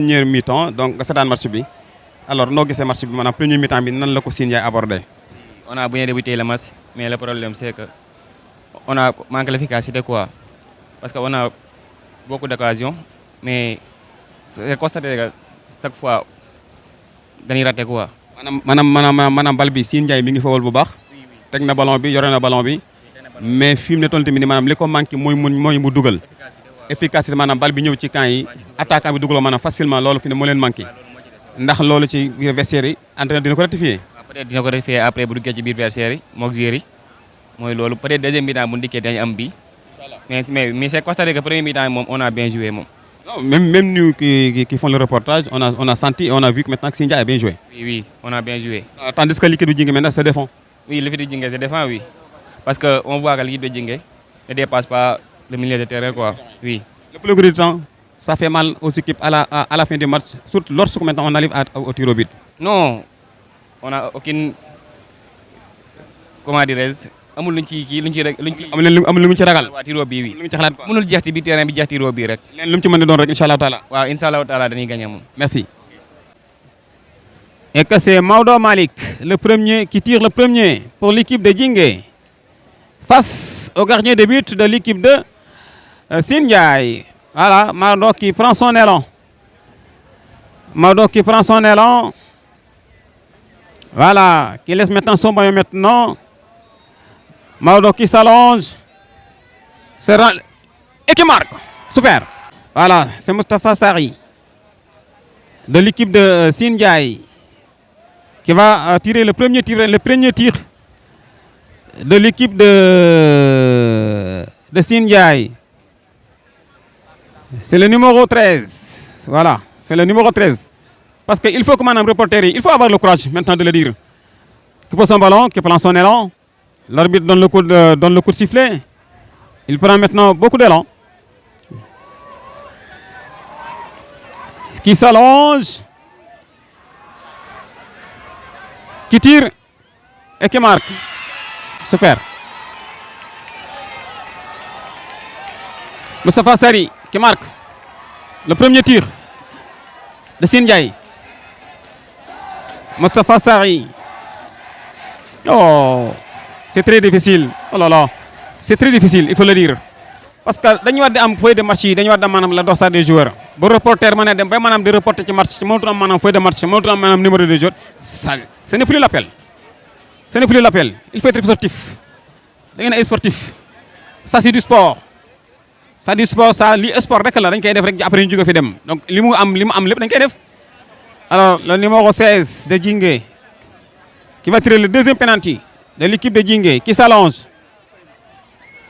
Première mi-temps donc nga seetaan match bi alors noo gisee match bi maanaam premier mi-temps bi nan la ko Sine Ndiaye abordé. On a bien débuté le match mais le problème c'est que on a manqué l'efficacité quoi parce que on a beaucoup d'occasions mais c'est constaté que chaque fois dañuy raté quoi. maanaam bal bi Sine Ndiaye mi ngi fawal bu baax. teg na ballon bi yore na ballon bi mais fi mu ne toll tamit maanaam li ko manqué mooy mu dugal. efficacité maanaam bal bi ñëw ci camp yi attaquant bi dugaloo maanaam facilement loolu fi ne moo leen manqué ndax loolu ci biir vestiaire yi entraîneur dina ko rectifier. Peut-être dina ko rectifier après bu duggee ci biir vestiaire yi moog joueurs yi mooy loolu peut-être deuxième mi-temps bu ndikkee dañu am bi mais c'est constaté que premier mi-temps moom on a bien joué moom. Non, même nous qui font le reportage on a senti et on a vu que maintenant que Sine Ndiaye a bien joué. Oui on a bien joué. Tandis que l'équipe de Djingué maintenant se défend. Oui l'équipe de Djingué se défend oui parce que on voit que l'équipe de Djingué ne dépasse pas le milieu de terrain quoi oui. Le plus gros du temps ça fait mal aux équipes à la fin du match surtout lorsque maintenant on arrive au tir au but. Non on a aucune comment dirais-je amul luñ ci kii luñ ci amul lu mu ci ragal. waa tiro bii oui lu mu ci xalaat quoi. mënul jeex ci biir terrain bi jeex tiro bii rek. leen lu mu ci mën a doon rek incha allah taala. waaw incha allah taala dañuy gagné moom. Merci. Et que c'est Maodo Malick le premier qui tire le premier pour l'équipe de Djingué face au gardien de but de l'équipe de Sine Ndiaye. Voilà, Maodo qui prend son élan. Maodo qui prend son élan. Voilà, qui laisse maintenant son maillot maintenant. Maodo qui s'allonge. Et qui marque. Super. Voilà, c'est Moustapha Sarri de l'équipe de Sine Ndiaye qui va tirer le premier tir de l'équipe de Sine Ndiaye. C'est le numéro 13. Voilà, c'est le numéro 13. Parce qu'il faut que madame reporter, il faut avoir le courage maintenant de le dire. Qui pose son ballon, qui prend son élan. L'arbitre donne le coup de sifflet. Il prend maintenant beaucoup d'élan. Qui s'allonge. Qui tire et qui marque. Super. Moustapha Sarri qui marque le premier tir de Sine Ndiaye. Moustapha Sarri. Oh, c'est très difficile. Oh là là, c'est très difficile, il faut le dire. Parce que dañu war di am feuille de match yi dañu war di am maanaam la dossard des joueurs. Ba reporter mën a dem ba maanaam di reporter ci match ci mënatu am maanaam feuille de match mënatu am maanaam numéro de joueur. Ça, ce n'est plus l'appel. Ce n'est plus l'appel. Il faut être sportif. Da ngeen ay sportif. Ça c'est du sport. Ça du sport ça li sport rek la dañ koy def rek après ñu jóge fi dem donc li mu am lépp dañ koy def. Alors le numéro 16 de Djingué qui va tirer le deuxième penalty de l'équipe de Djingué qui s'allonge.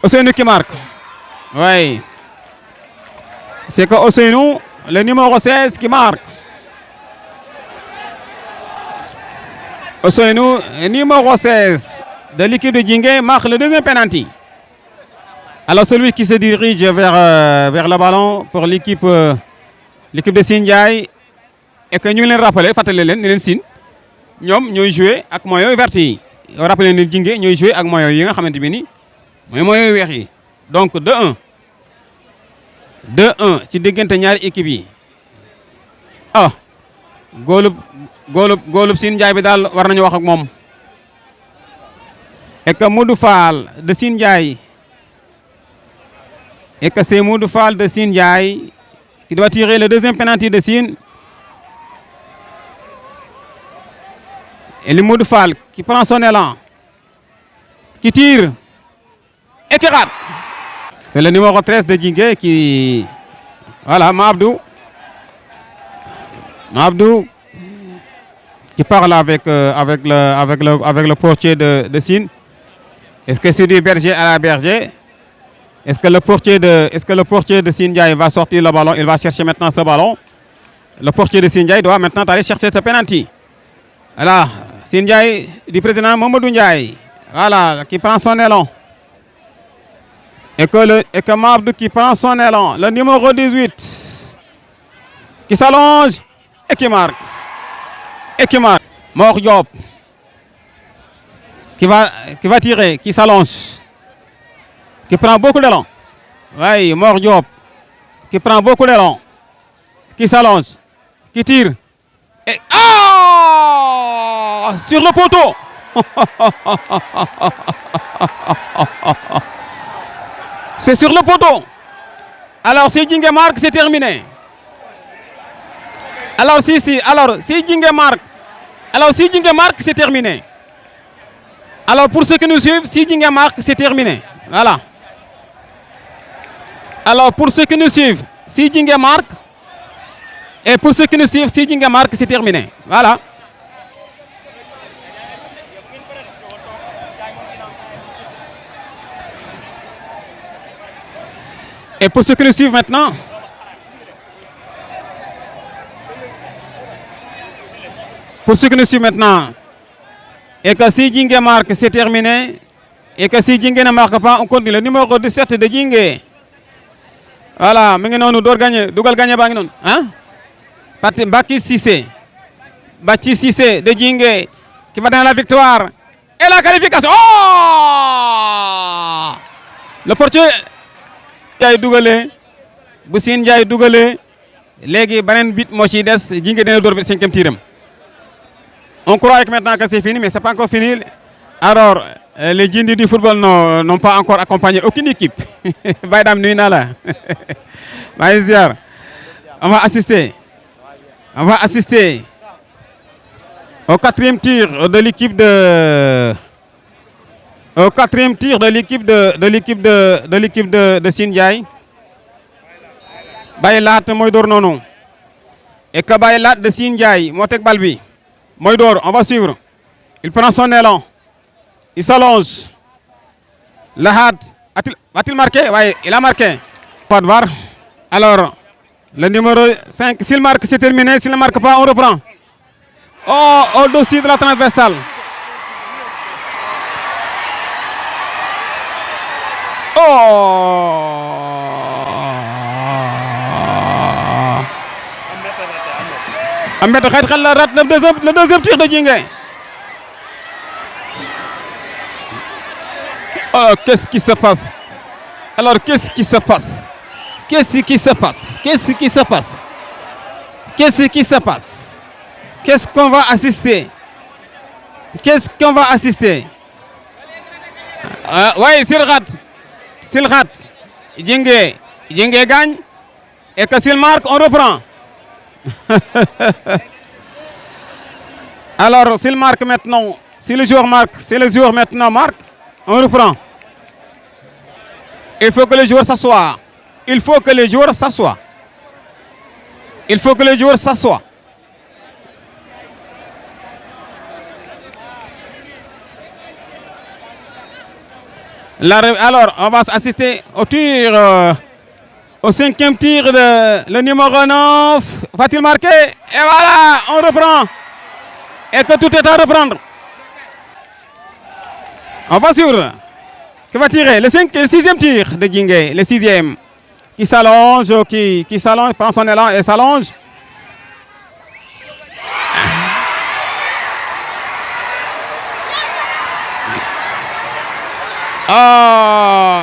Ousseynou qui marque. Oui. C'est que Ousseynou, le numéro 16 qui marque. Ousseynou, numéro 16 de l'équipe de Djingué marque le deuxième penalty. Alors celui qui se dirige vers le ballon pour l'équipe de Sine Ndiaye et que ñu leen rappeler fàttali leen ni leen Sine ñoom ñooy jouer ak maillot vert yi rappeler ni Djingué ñooy jouer ak maillot yi nga xamante bi ni mooy maillot weex yi donc 2-1 ci diggante ñaari équipe yi ah góolub Sine Ndiaye bi daal war nañu wax ak moom et que Modou Fall de Sine Ndiaye et que c'est Modou Fall de Sine Ndiaye qui doit tirer le deuxième penalty de Sine. Et le Modou Fall qui prend son élan, qui tire et qui rate. C'est le numéro 13 de Djingué qui... Voilà, Mabdou qui parle avec le portier de Sine. Est-ce que c'est du berger à la berger? Est-ce que le portier de Sine Ndiaye va sortir le ballon? Il va chercher maintenant ce ballon. Le portier de Sine Ndiaye doit maintenant aller chercher ce penalty. Voilà, Sine Ndiaye du président Mamadou Ndiaye. Voilà, qui prend son élan. Et que Mabdou qui prend son élan. Le numéro 18 qui s'allonge et qui marque. Mor Diop qui va tirer, qui s'allonge. Qui prend beaucoup d'élan. Oui, Mor Diop qui prend beaucoup d'élan. Qui s'allonge. qui tire. Et ah, sur le poteau. C'est sur le poteau. Alors si Djingué marque, c'est terminé. Alors si Djingué marque, c'est terminé. Alors pour ceux qui nous suivent, si Djingué marque, c'est terminé. Voilà. Alors pour ceux qui nous suivent, si Djingué marque, et pour ceux qui nous suivent, si Djingué marque, c'est terminé. Voilà. Et pour ceux qui nous suivent maintenant, et que si Djingué marque, c'est terminé. Et que si Djingué ne marque pas, on continue. Le numéro 17 de Djingué. Voilà, maintenant nous devons gagner. Dougal gagner, hein? Baki Cissé de Djingué qui va dans la victoire. Et la qualification. Oh! Le portier Ndiaye dougalé, Boussine Ndiaye dougalé. Légui benen bit mo ci dess Djingué dina door 5e tiram. On croit que maintenant que c'est fini, mais c'est pas encore fini. Alors, les djinnis du football n'ont pas encore accompagné aucune équipe. Baydam Nuinala. On va assister au 4e tir de l'équipe de Sindiaye. Baylat moy dor nonou. Et que Baylat de Sindiaye mo tek bal bi. Moy dor, on va suivre. Il prend son élan. Il s'allonge. Lahad va-t-il marquer? Oui, il a marqué. Pas de VAR. Alors, le numéro 5, s'il marque, c'est terminé. S'il ne marque pas, on reprend. Oh, au-dessus de la transversale. Oh! Ahmed Khaït rate le deuxième tir de Djingué. Oh, qu'est-ce qui se passe? Alors, qu'est-ce qui se passe? Qu'est-ce qui se passe? Qu'est-ce qui se passe? Qu'est-ce qui se passe? Qu'est-ce qu'on va assister? Qu'est-ce qu'on va assister? Oui, s'il rate, Djingué gagne. Et que s'il marque, on reprend. Alors, s'il marque maintenant, si le joueur marque, on reprend. Il faut que le joueur s'assoie. Alors, on va assister au tir, au 5e tir de le numéro 9. Va-t-il marquer? Et voilà, on reprend. Et que tout est à reprendre. On va suivre. Qui va tirer? Le 6e tir de Djingué. Le 6e. Qui s'allonge, qui s'allonge, prend son élan et s'allonge. Oh.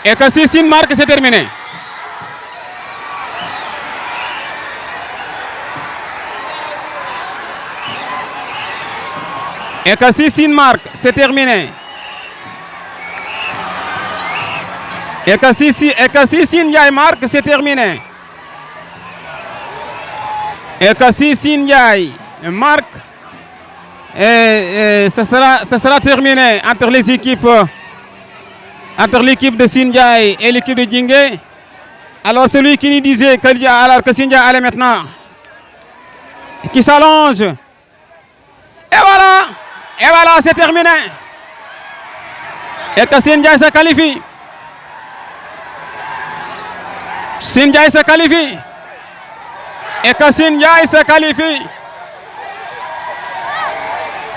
Et que si Sine marque, c'est terminé. Et que si Sine marque, c'est terminé. Et que si Sine Ndiaye marque, c'est terminé. Et que si Sine Ndiaye marque, ce sera terminé entre les équipes. Entre l'équipe de Sindiaye et l'équipe de Djingué. Alors celui qui nous disait que Sindiaye allait maintenant, qui s'allonge. Et voilà, c'est terminé. Et que Sindiaye se qualifie. Sindiaye se qualifie. Et que Sindiaye se qualifie.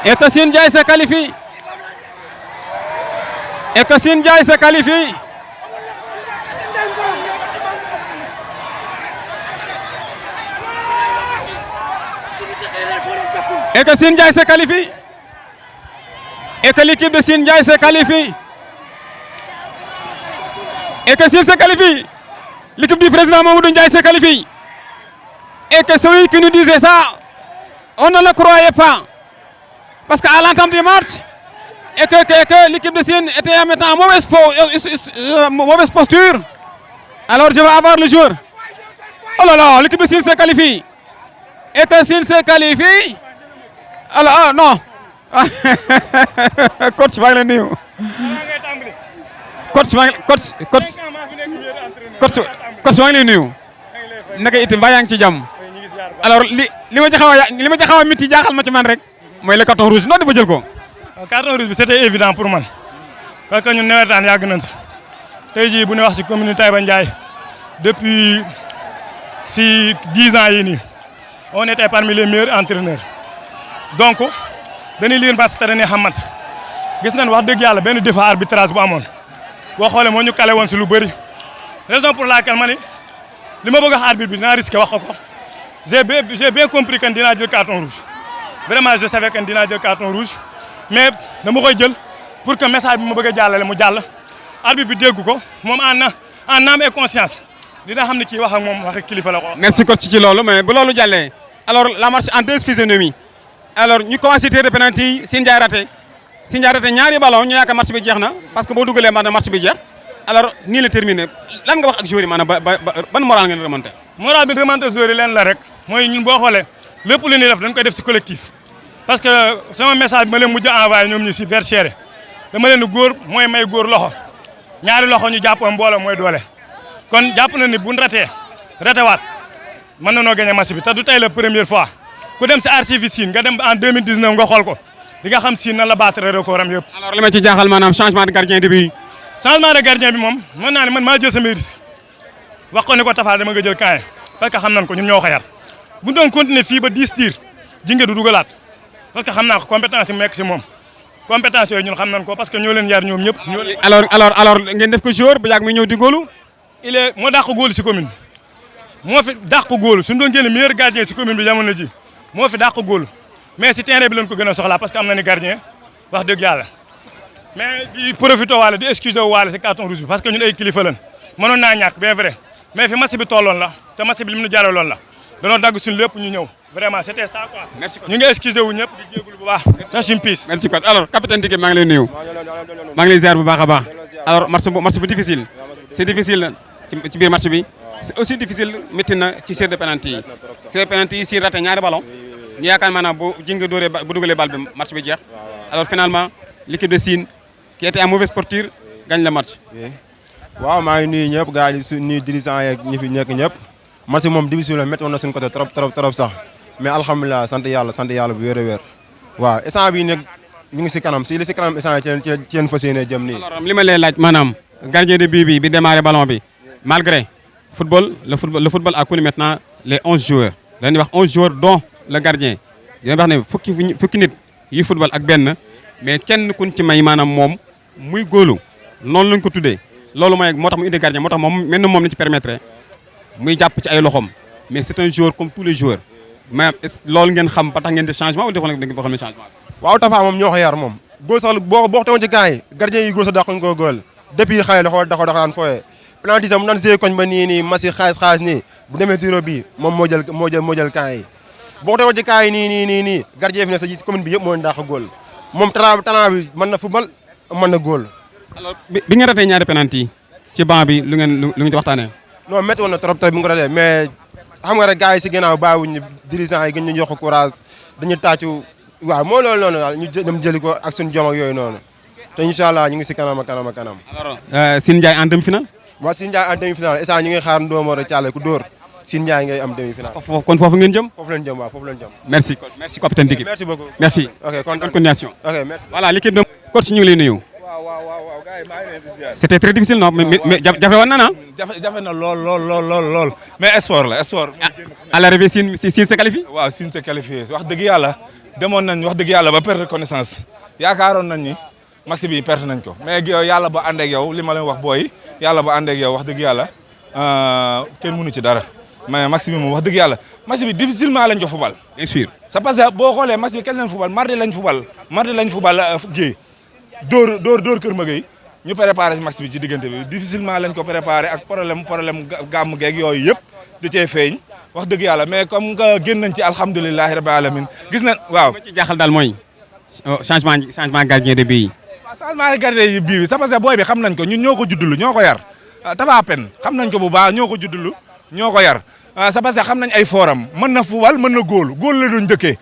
Et que Sindiaye se qualifie. Et que Sindiaye se qualifie. Et que Sindiaye se qualifie. Et que l'équipe de Sindiaye se qualifie. Et que s'il se qualifie, l'équipe du président Mamoudou Ndiaye se qualifie. Et que celui qui nous disait ça, on ne le croyait pas. Parce qu'à l'entame du match, et que l'équipe de Sine était en mauvaise posture. Alors je vais avoir le joueur. Oh là là, l'équipe de Sine se qualifie. Et que Sine se qualifie. Alors, non. Coach, maa ngi lay nuyu. Coach maa ngi lay nuyu. Naka itam mbaa yaa ngi ci jàmm. Alors li ma ci xaw a miti jaaxal ma ci man rek mooy le carton rouge noonu dafa jël ko. Carton rouge bi c'était évident pour man parce que ñun nawetaan yàgg nañ si tey jii bu ñu wax si commune Taïba Ndiaye depuis si 10 ans yii nii on était parmi les meilleurs entraîneurs donc dañuy lire parce que dañuy xamat gis nañ wax dëgg yàlla benn défaut arbitrage bu amoon boo xoolee moo ñu kale woon si lu bëri raison pour laquelle ma ni li ma bëgg a arbitre bi dinaa risqué wax ko j'ai bien compris que dinaa jël carton rouge vraiment je savais que dinaa jël carton rouge mais dama koy jël pour que message bi ma bëgg a jàllale mu jàll arbitre bi dégg ko moom en âme et conscience dina xam ne kii wax ak moom wax ak kilifa la ko. merci coach ci loolu mais bu loolu jàllee alors la marche en deux physionomies alors ñu commencé tir de penalty yi Sine Ndiaye raté ñaari ballon ñu yaakaar match bi jeex na parce que boo dugalee maanaam match bi jeex alors nii la terminé lan nga wax ak joueur yi maanaam ban moral ngeen remonté. moral bi remonté joueur yi leen la rek mooy ñun boo xoolee lépp lu ñuy def dañ koy def si collectif. parce que sama message bi ma leen mujj a envoyé ñoom ñu si verchère dama leen góor mooy may góor loxo ñaari loxo ñu jàppoo mbooloo mooy doole kon jàpp na ni bu ñu ratewaat mën na noo gagné match bi te du tey la première fois ku dem si archive Sine nga dem en 2019 nga xool ko di nga xam Sine nan la battre record am yëpp. alors li ma ci jaaxal maanaam changement de gardien bi. changement de gardien bi moom mën naa ne man maa jël sama risque wax ko ne ko Tafa dama nga jël kaay parce que xam nañ ko ñun ñoo ko yar bu ñu doon continuer fii ba 10 tirs jinge du dugalaat. parce que xam naa ko compétence yi mu nekk si moom compétence yooyu ñun xam nañ ko parce que ñoo leen yar ñoom ñëpp. alors ngeen def ko joueur bu yàgg muy ñëw di góolu. moo dàq góolu si commune bi moo fi dàq góolu suñu doon génne meilleur gardien si commune bi jamono ji moo fi dàq góolu mais si terrain bi lañ ko gën a soxlaa parce que am na ni gardien wax dëgg yàlla mais di profité waale di excusé waale si carton rouge bi parce que ñun ay kilifa lañ mënoon naa ñàkk bien vrai mais fi match bi tolloon la te match bi li mu jaraloon la danoo dagg suñu lépp ñu ñëw. vraiment c'était ça quoi. merci ñu ngi excusé wu ñëpp di jégalu bu baax. merci peace. merci coach alors capitaine Dike maa ngi lay nuyu. maa ngi lay ziar bu baax a baax. alors match bu difficile. c'est difficile ci biir match bi. c'est aussi difficile métti na ci tir de penalty yi. tir de penalty yi si raté ñaari ballon. ñu yaakaar maanaam bu jinga dooree bu dugalee bal bi match bi jeex. alors finalement l'équipe de Sine qui était en mauvaise posture gagne le match. waaw maa ngi nuyu ñëpp gars yi nuyu dirigeants yeeg ñi fi nekk ñëpp. match moom difficile la métti woon na suñu côté trop sax. mais alhamdulilah sant yàlla bu wér a wér waaw instant bii nag ñu ngi si kanam si kanam instant ci leen fas yéene jëm nii. alors li ma lay laaj maanaam gardien de but bi démarré ballon bi malgré le football a connu maintenant les 11 joueurs dañuy wax 11 joueurs dont le gardien dañuy wax ne fukki nit yi football ak benn mais kenn kun ci may maanaam moom muy góolu noonu lañ ko tuddee loolu mooy moo tax mu indi gardien moo tax moom mel na moom la ci permettre muy jàpp ci ay loxom mais c'est un joueur comme tous les joueurs. mais loolu ngeen xam ba tax ngeen def changement wala defoon ngeen xam changement. waaw Tafa moom ñoo ko yar moom. góol sax boo teewoon ci camp yi gardien yi góol sax dàquñ ko góol depuis xale la dafa daan fooyee. penalty sax mu naan see koñ ba nii masi xaalis nii bu demee tiro bi moom moo jël camp yi boo teewoon ci camp yi nii gardien fi ne sa ci commune bi yëpp moo leen dàq góol moom talent bi mën na football mën na góol. alors bi ngeen ratee ñaari penalty ci banc bi lu ngeen ci waxtaanee. non métti woon na trop bi nga ko ratee mais. xam nga rek gars yi si ginnaaw bàyyiwuñu dirigeants yi gën ñu yokk courage dañu tàccu waaw moo loolu noonu daal ñu dem jëli ko ak suñu jom ak yooyu noonu te incha allah ñu ngi si kanam. alors Sine Ndiaye en demi-finale. waaw Sine Ndiaye en demi-finale instant ñu ngi xaar Ndomor a Thialé ku dóor Sine Ndiaye ngay am demi-finale. kon foofu ngeen jëm. foofu leen jëm waaw foofu leen jëm. merci capitaine Dike. merci beaucoup. merci. ok bonne continuation. ok merci. voilà l'équipe de coach ñu ngi lay nuyu. c'était très difficile non mais jafe woon na na. jafe na lool mais sport la sport. à l'arrivée Sine se qualifie. waaw Sine se qualifié wax dëgg yàlla demoon nañ wax dëgg yàlla ba perdre connaissance yaakaaroon nañ ni match bi perte nañ ko mais yàlla ba ànd ak yow li ma leen wax booy yàlla ba ànd ak yow wax dëgg yàlla kenn mënu ci dara mais match bi moom wax dëgg yàlla match bi difficilement lañ ko fubal. bien sûr. c'est parce que boo xoolee match bi kañ lañ fubal mardi lañ fubal Guèye dóor Kër Magueye ñu préparé match bi ci diggante bi difficilement lañ ko préparé ak problème gàmm geeg yooyu yëpp da cee feeñ wax dëgg yàlla mais comme nga génn nañ ci alhamdulilahi rabbil alamin gis nañ waaw. li ma ci jaaxal daal mooy changement gardien de but yi. waaw changement gardien yi bii bi c'est parce que booy bi xam nañ ko ñun ñoo ko juddulu ñoo ko yar Tapha Pen xam nañ ko bu baax ñoo ko juddulu ñoo ko yar c'est parce que xam nañ ay forum mën na fuwal mën na góol la doon njëkkee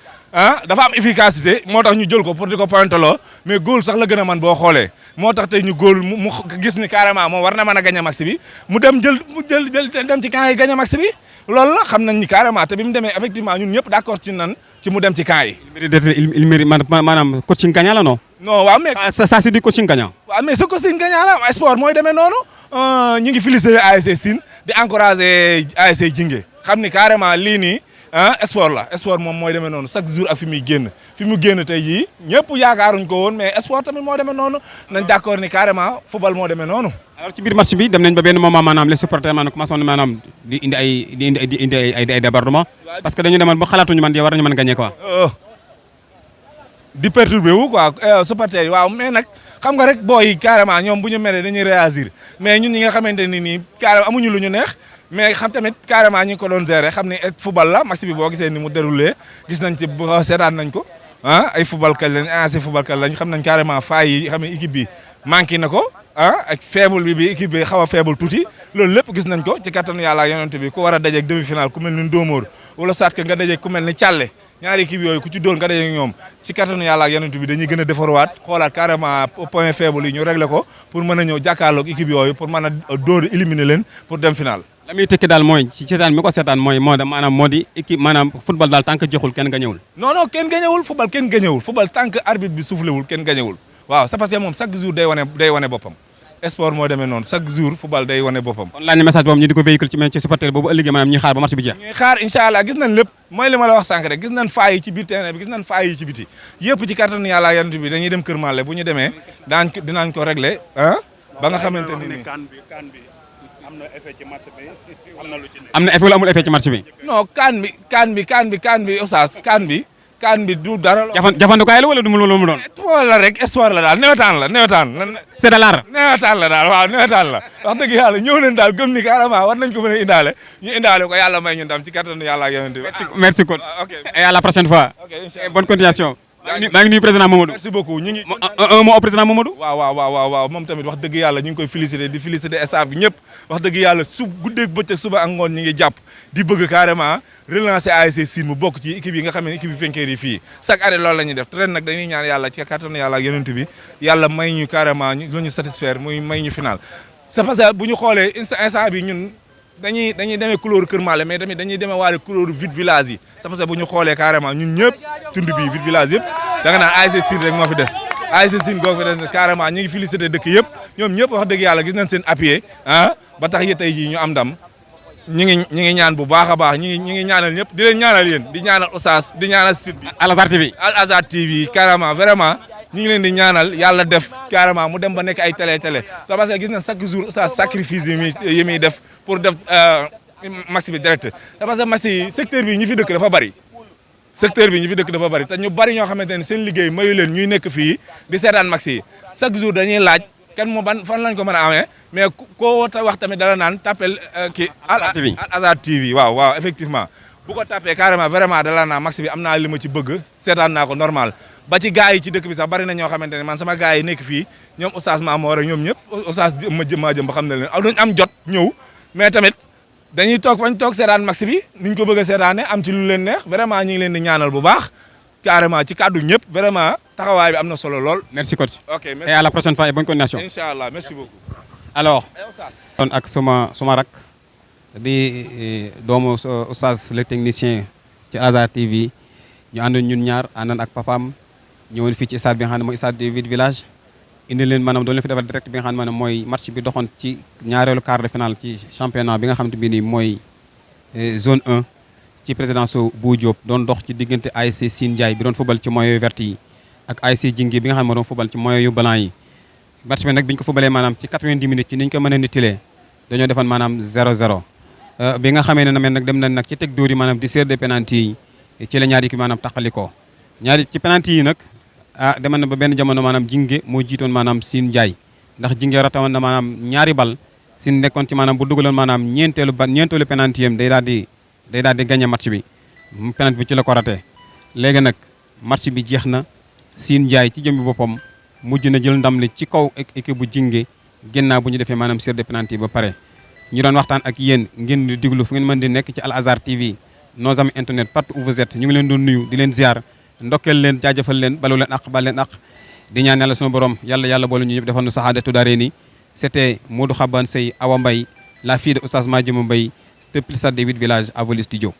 dafa am efficacité moo tax ñu jël ko pour di ko pointeloo mais góol sax la gën a man boo xoolee moo tax tey ñu góol mu gis ni carrément moom war na mën a gagné match bi mu dem jël dem ci camp yi gagné match bi loolu la xam nañ ni carrément te bi mu demee effectivement ñun ñëpp d'accord ci nan ci mu dem ci camp yi. il mérite maanaam coaching gagnant la non. non waaw mais ça c'est du coaching gagnant. waaw mais ce coaching gagnant la sport mooy demee noonu ñu ngi féliciter ASC Sine di encourager ASC Jingué xam ni carrément lii nii sport la sport moom mooy demee noonu chaque jour ak fi muy génn tey jii ñëpp yaakaaruñ ko woon mais sport tamit moo demee noonu nañ d'accord ni carrément football moo demee noonu. alors ci biir match bi dem nañ ba benn moment maanaam les supporters maanaam commencé woon maanaam di indi ay débordement parce que dañu demoon ba xalaatuñu man di war nañu mën gagner quoi. di perturber wu quoi supporters yi waaw mais nag xam nga rek booy carrément ñoom bu ñu meree dañuy réagir mais ñun ñi nga xamante ni nii carrément amuñu lu ñu neex. mais xam tamit carrément ñi ngi ko doon gérer xam ne football la match bi boo gisee ni mu déroulé gis nañ ci seetaan nañ ko ay football kat lañ football kat lañ xam nañ carrément failles yi xam ne équipe bi manqué na ko ak faible bi équipe bi xaw a faible tuuti loolu lépp gis nañ ko ci kattanu yàlla ak yonent bi ku war a dajeeg demi-finale ku mel ni Ndóomóor wala soit que nga dajeeg ku mel ni Thialé ñaari équipe yooyu ku ci doon nga dajeeg ñoom ci kattanu yàlla ak yonent bi dañuy gën a defarwaat xoolaat carrément point faible yi ñu réglé ko pour mën a ñëw jàkkaarloog équipe yooyu pour mën a dóor éliminer leen pour dem finale. la muy tekki daal mooy ci seetaan mi ko seetaan mooy moo di équipe maanaam football daal tant que jeexul kenn gañewul. non kenn gañewul football tant que arbitre bi soufflewul kenn gañewul waaw c'est parce que moom chaque jour day wane boppam sport moo demee noonu chaque jour football day wane boppam. kon laaj na message boobu ñu di ko véhicule ci supporter boobu ëllëgee maanaam ñuy xaar ba match bi jeex. ñuy xaar incha allah gis nañ lépp mooy li ma la wax sànq rek gis nañ faay yi ci biir terrain bi gis nañ faay yi ci biti yëpp ci kattanu yàlla yonent bi dañuy dem Kër Mallé bu ñu demee dinañ ko régler ba nga xamante ni nii am na effet ci match bi am na lu ci nekk. am na effet wala amul effet ci match bi. non kaan bi Oustaz kaan bi du dara. jafandukaay la wala du mu doon. sport la rek sport la daal newetaan la. c'est de l'art. newetaan la daal waaw newetaan la wax dëgg yàlla ñëw nañ daal gëm ni carrément war nañ ko mën a indaale ñu indaale ko yàlla may ñun tam ci kattanu yàlla ak yonent bi. merci coach. ok et à la prochaine fois. ok incha allah bonne continuation. maa ngi nuyu président Mamadou. merci beaucoup ñu ngi. un mot au président Mamadou. waaw moom tamit wax dëgg yàlla ñu ngi koy féliciter di féliciter staff bi ñëpp wax dëgg yàlla guddeeg bëccëg suba ak ngoon ñu ngi jàpp di bëgg carrément relancer ASC Sine mu bokk ci équipe yi nga xam ne équipe yi fenkeer yi fii chaque année loolu la ñuy def ren nag dañuy ñaan yàlla ci kattanu yàlla ak yonent bi yàlla may ñu carrément lu ñu satisfaire muy may ñu final c'est parce que bu ñu xoolee instant bi ñun dañuy demee couleur Kër Mallé mais tamit dañuy demee waale couleur vide village yi c'est parce que bu ñu xoolee carrément ñun ñëpp tund bi vide village yëpp da nga naan ASC Sine rek moo fi des ASC Sine goo fi des carrément ñu ngi félicité dëkk yëpp ñoom ñëpp wax dëgg yàlla gis nañ seen appui ba tax yi tey jii ñu am ndam ñu ngi ñaan bu baax a baax ñu ngi ñaanal ñëpp di leen ñaanal yéen di ñaanal Oustaz di ñaanal site bi Al Azhar TV carrément vraiment ñu ngi leen di ñaanal yàlla def carrément mu dem ba nekk ay télé parce que gis na chaque jour Oustaz sacrifice yi muy def pour def match bi direct parce que match yi secteur bi ñi fi dëkk dafa bari te ñu bari ñoo xamante ne seen liggéey mayu leen ñuy nekk fii di seetaan match yi chaque jour dañuy laaj kan moo fan lañ ko mën a amee mais koo wax tamit dala naan tapel kii Al Azhar TV waaw effectivement bu ko tapé carrément vraiment dala naa match bi am naa li ma ci bëgg seetaan naa ko normal ba ci gars yi ci dëkk bi sax bari na ñoo xamante ne man sama gars yi nekk fii ñoom Oustaz Mamour ak ñoom ñëpp Oustaz maa jëm ba xam ne leen duñ am jot ñëw mais tamit dañuy toog fañ toog seetaan match bi niñ ko bëgg a seetaane am ci lu leen neex vraiment ñu ngi leen di ñaanal bu baax carrément ci kàddu ñëpp vraiment taxawaay bi am na solo lool. merci coach. ok merci et à la prochaine fois et bonne continuation. incha allah merci beaucoup. alors. kon ak suma rak di doomu Oustaz le technicien ci Azhar TV ñu àndoon ñun ñaar àndoon ak papaam ñëwoon fii ci stade bi nga xam ne mooy stade du village indi leen maanaam doon leen fi defal direct bi nga xam ne mooy match bi doxoon ci ñaareelu quart de finale ci championnat bi nga xam ne bii nii mooy zone 1 ci présidence bu Diop doon dox ci diggante ASC Sine Ndiaye bi doon football ci maillot vert yi ak ASC Jingué bi nga xam ne moo doon football ci maillot yu blanc yi match bi nag bi ñu ko footballee maanaam ci 90 minutes ci ni ñu ko mën a nittilee dañoo defoon maanaam 0-0 bi nga xamee ne nag dem nañ nag ci teg dóor yi maanaam di série de penalty yi ci la ñaari ki maanaam taqalikoo ñaari ci penalty yi nag demal na ba benn jamono maanaam Jingué moo jiitoon maanaam Sine Ndiaye ndax Jinguère raté woon na maanaam ñaari bal Sine nekkoon ci maanaam bu dugaloon maanaam ñeenteelu penalty yam day daal di gagné match bi penalty bi ci la ko raté léegi nag match bi jeex na Sine Ndiaye ci jëmmi boppam mujj na jël ndam li ci kaw équipe bu Jingué ginnaaw bu ñu defee maanaam série de penalty ba pare ñu doon waxtaan ak yéen ngeen di diglu fu ngeen mën di nekk ci Al Azhar TV nos amis internet partout où vous êtes ñu ngi leen doon nuyu di leen ziar ndokkeel leen jaajëfal leen balu leen ak bal leen ak di ñaan yàlla sunu borom yàlla boole ñu ñëpp defal nu saxaadatu daarayni. C'était Modou Xaban Sey Awa Mbaye la fille de Oustaz Madjima Mbaye depuis le stade des 8 villages à Voli Studio.